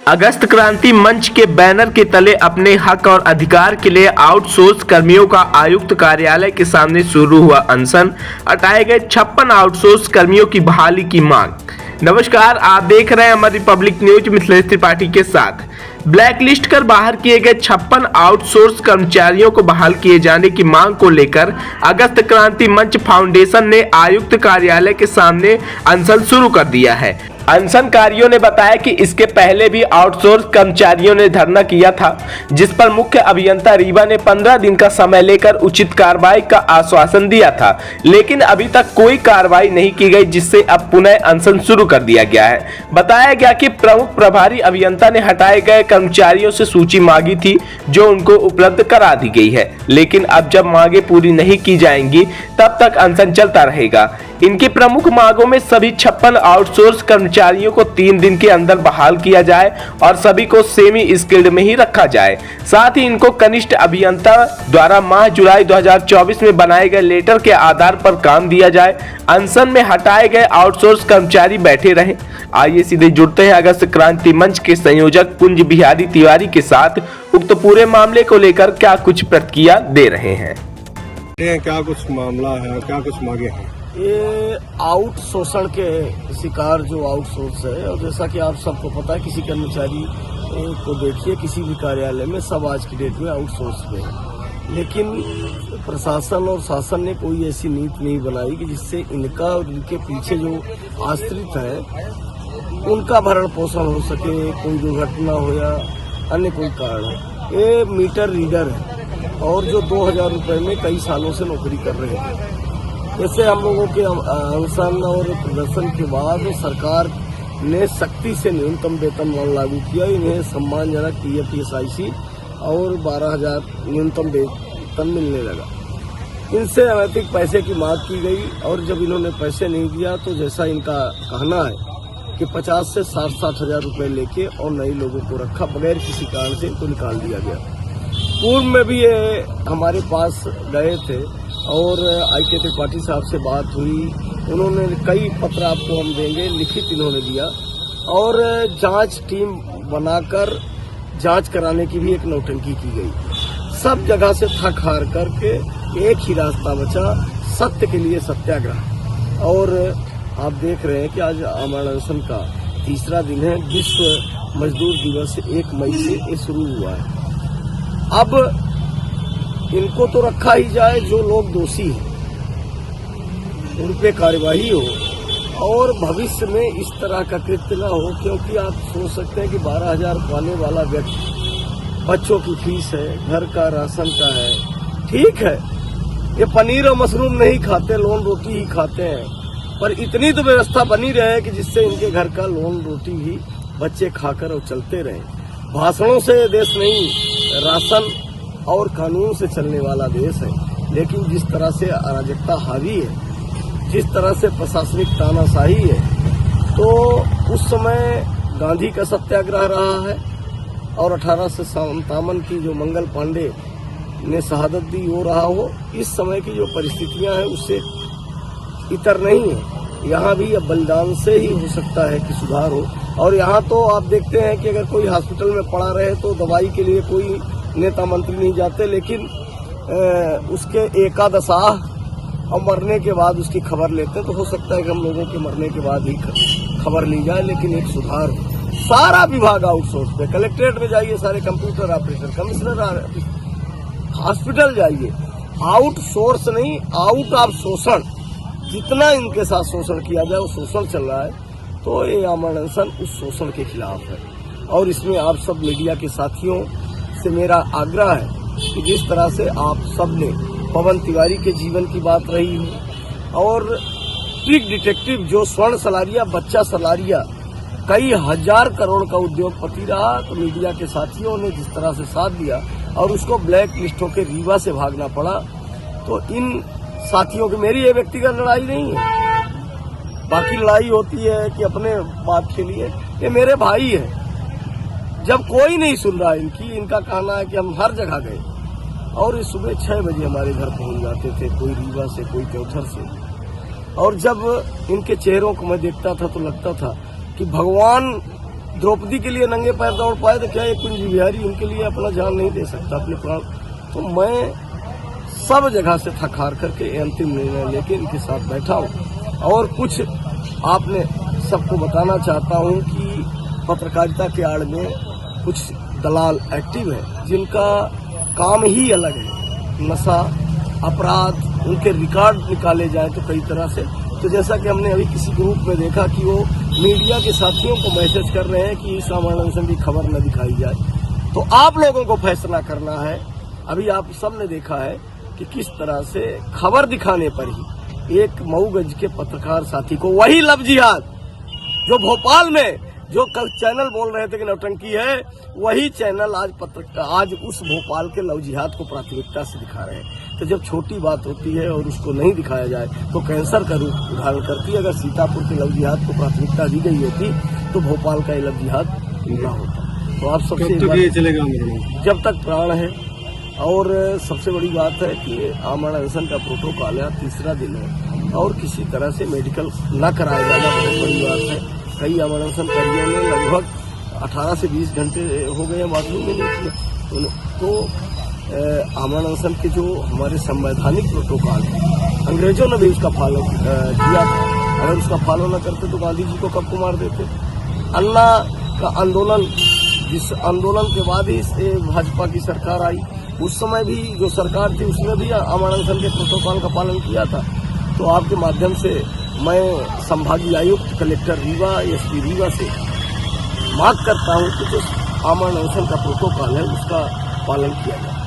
अगस्त क्रांति मंच के बैनर के तले अपने हक और अधिकार के लिए आउटसोर्स कर्मियों का आयुक्त कार्यालय के सामने शुरू हुआ अनशन। हटाए गए 56 आउटसोर्स कर्मियों की बहाली की मांग। नमस्कार, आप देख रहे हैं अमर रिपब्लिक न्यूज मिथिलेश त्रिपाठी के साथ। ब्लैक लिस्ट कर बाहर किए गए 56 आउटसोर्स कर्मचारियों को बहाल किए जाने की मांग को लेकर अगस्त क्रांति मंच फाउंडेशन ने आयुक्त कार्यालय के सामने अनशन शुरू कर दिया है। अनशनकारियों ने बताया कि इसके पहले भी आउटसोर्स कर्मचारियों ने धरना किया था, जिस पर मुख्य अभियंता रीवा ने 15 दिन का समय लेकर उचित कार्रवाई का आश्वासन दिया था, लेकिन अभी तक कोई कार्रवाई नहीं की गई, जिससे अब पुनः अनशन शुरू कर दिया गया है। बताया गया कि प्रमुख प्रभारी अभियंता ने हटाए गए कर्मचारियों से सूची मांगी थी, जो उनको उपलब्ध करा दी गई है, लेकिन अब जब मांगे पूरी नहीं की जाएंगी तब तक अनशन चलता रहेगा। इनकी प्रमुख मांगों में सभी 56 आउटसोर्स कर्मचारियों को 3 दिन के अंदर बहाल किया जाए और सभी को सेमी स्किल्ड में ही रखा जाए। साथ ही इनको कनिष्ठ अभियंता द्वारा माह जुलाई 2024 में बनाए गए लेटर के आधार पर काम दिया जाए। अनशन में हटाए गए आउटसोर्स कर्मचारी बैठे रहे। आइए सीधे जुड़ते हैं अगस्त क्रांति मंच के संयोजक कुंज बिहारी तिवारी के साथ। उक्त पूरे मामले को लेकर क्या कुछ प्रतिक्रिया दे रहे हैं। क्या कुछ मामला है, क्या कुछ मांगे हैं? ये आउटसोर्सन के शिकार जो आउटसोर्स है, और जैसा कि आप सबको पता है, किसी कर्मचारी को देखिए किसी भी कार्यालय में सब आज की डेट में आउटसोर्स में है, लेकिन प्रशासन और शासन ने कोई ऐसी नीति नहीं बनाई कि जिससे इनका और इनके पीछे जो आश्रित है उनका भरण पोषण हो सके, कोई दुर्घटना हो या अन्य कोई कारण है। ये मीटर रीडर है और जो 2000 रुपये में कई सालों से नौकरी कर रहे हैं। जैसे हम लोगों के अनशन और प्रदर्शन के बाद सरकार ने सख्ती से न्यूनतम वेतनमान लागू किया। इन्हें सम्मानजनक PFESIC और 12,000 न्यूनतम वेतन मिलने लगा। इनसे अनैतिक पैसे की मांग की गई और जब इन्होंने पैसे नहीं दिया तो जैसा इनका कहना है कि 50 से 60 हजार रुपये लेके और नए लोगों को रखा, बगैर किसी कारण से इनको निकाल दिया गया। पूर्व में भी ये हमारे पास गए थे और IK त्रिपाठी साहब से बात हुई। उन्होंने कई पत्र आपको हम देंगे, लिखित इन्होंने दिया और जांच टीम बनाकर जांच कराने की भी एक नौटंकी की गई। सब जगह से थक हार करके एक ही रास्ता बचा, सत्य के लिए सत्याग्रह। और आप देख रहे हैं कि आज अमर अनशन का तीसरा दिन है। विश्व मजदूर दिवस 1 मई से ये शुरू हुआ है। अब इनको तो रखा ही जाए, जो लोग दोषी हैं उन पे कार्यवाही हो और भविष्य में इस तरह का कृत्य न हो, क्योंकि आप सोच सकते हैं कि 12,000 पाने वाला व्यक्ति, बच्चों की फीस है, घर का राशन का है, ठीक है, ये पनीर और मशरूम नहीं खाते, लोन रोटी ही खाते हैं, पर इतनी तो व्यवस्था बनी रहे कि जिससे इनके घर का लोन रोटी भी बच्चे खाकर और चलते रहें। भाषणों से देश नहीं, राशन और कानून से चलने वाला देश है। लेकिन जिस तरह से अराजकता हावी है, जिस तरह से प्रशासनिक तानाशाही है, तो उस समय गांधी का सत्याग्रह रहा है और 1857 की जो मंगल पांडे ने शहादत दी वो रहा हो। इस समय की जो परिस्थितियां हैं उससे इतर नहीं है। यहाँ भी अब बलिदान से ही हो सकता है कि सुधार हो। और यहाँ तो आप देखते हैं कि अगर कोई हॉस्पिटल में पड़ा रहे तो दवाई के लिए कोई नेता मंत्री नहीं जाते, लेकिन उसके एकादशाह और मरने के बाद उसकी खबर लेते हैं। तो हो सकता है कि हम लोगों के मरने के बाद ही खबर ली जाए, लेकिन एक सुधार हो। सारा विभाग आउटसोर्स पे, कलेक्ट्रेट में जाइए, सारे कंप्यूटर ऑपरेटर, कमिश्नर हॉस्पिटल जाइए, आउटसोर्स नहीं, आउट ऑफ शोषण। जितना इनके साथ शोषण किया जाए वो शोषण चल रहा है। तो ये अमर अनशन उस शोषण के खिलाफ है और इसमें आप सब मीडिया के साथियों से मेरा आग्रह है कि जिस तरह से आप सब ने पवन तिवारी के जीवन की बात रही है और ट्रिक डिटेक्टिव जो स्वर्ण सलारिया, बच्चा सलारिया, कई हजार करोड़ का उद्योगपति रहा, तो मीडिया के साथियों ने जिस तरह से साथ दिया और उसको ब्लैक लिस्ट होकर रीवा से भागना पड़ा, तो इन साथियों की, मेरी ये व्यक्तिगत लड़ाई नहीं है। बाकी लड़ाई होती है कि अपने बात के लिए, ये मेरे भाई है। जब कोई नहीं सुन रहा इनका कहना है कि हम हर जगह गए और ये सुबह 6 बजे हमारे घर पहुंच जाते थे, कोई रीवा से, कोई चौथर से। और जब इनके चेहरों को मैं देखता था तो लगता था कि भगवान द्रौपदी के लिए नंगे पैर दौड़ पाए तो क्या एक कुंज बिहारी उनके लिए अपना जान नहीं दे सकता, अपने प्राण। तो मैं सब जगह से थक हार करके अंतिम निर्णय लेके इनके साथ बैठा हूँ। और कुछ आपने सबको बताना चाहता हूँ कि पत्रकारिता के आड़ में कुछ दलाल एक्टिव है जिनका काम ही अलग है, नशा, अपराध, उनके रिकॉर्ड निकाले जाए तो कई तरह से। तो जैसा कि हमने अभी किसी ग्रुप में देखा कि वो मीडिया के साथियों को मैसेज कर रहे हैं कि इस आमरण अनशन की खबर न दिखाई जाए। तो आप लोगों को फैसला करना है। अभी आप सबने देखा है कि किस तरह से खबर दिखाने पर ही एक मऊगंज के पत्रकार साथी को, वही लव जिहाद जो भोपाल में जो कल चैनल बोल रहे थे कि नौटंकी है, वही चैनल आज उस भोपाल के लव जिहाद को प्राथमिकता से दिखा रहे हैं। तो जब छोटी बात होती है और उसको नहीं दिखाया जाए तो कैंसर का रूप धारण करती है। अगर सीतापुर के लव जिहाद को प्राथमिकता दी गई होती तो भोपाल का ये लव जिहाद न होता। तो आप सबसे चलेगा जब तक प्राण है। और सबसे बड़ी बात है कि आमरण अनशन का प्रोटोकॉल है, तीसरा दिन है और किसी तरह से मेडिकल न कराया जाना बहुत बड़ी बात है। कई आमरण अनशनकारियों ने लगभग 18 से 20 घंटे हो गए बाथरूम में नहीं किया। तो आमरण अनशन के जो हमारे संवैधानिक प्रोटोकॉल है, अंग्रेजों ने भी उसका फॉलो किया था। अगर उसका फॉलो न करते तो गांधी जी को कब को मार देते। अन्ना का आंदोलन, जिस आंदोलन के बाद ही भाजपा की सरकार आई, उस समय भी जो सरकार थी उसने भी आमरण अनशन के प्रोटोकॉल का पालन किया था। तो आपके माध्यम से मैं संभागीय आयुक्त, कलेक्टर रीवा, एसपी रीवा से मांग करता हूं कि जो आमरण अनशन का प्रोटोकॉल है उसका पालन किया जाए।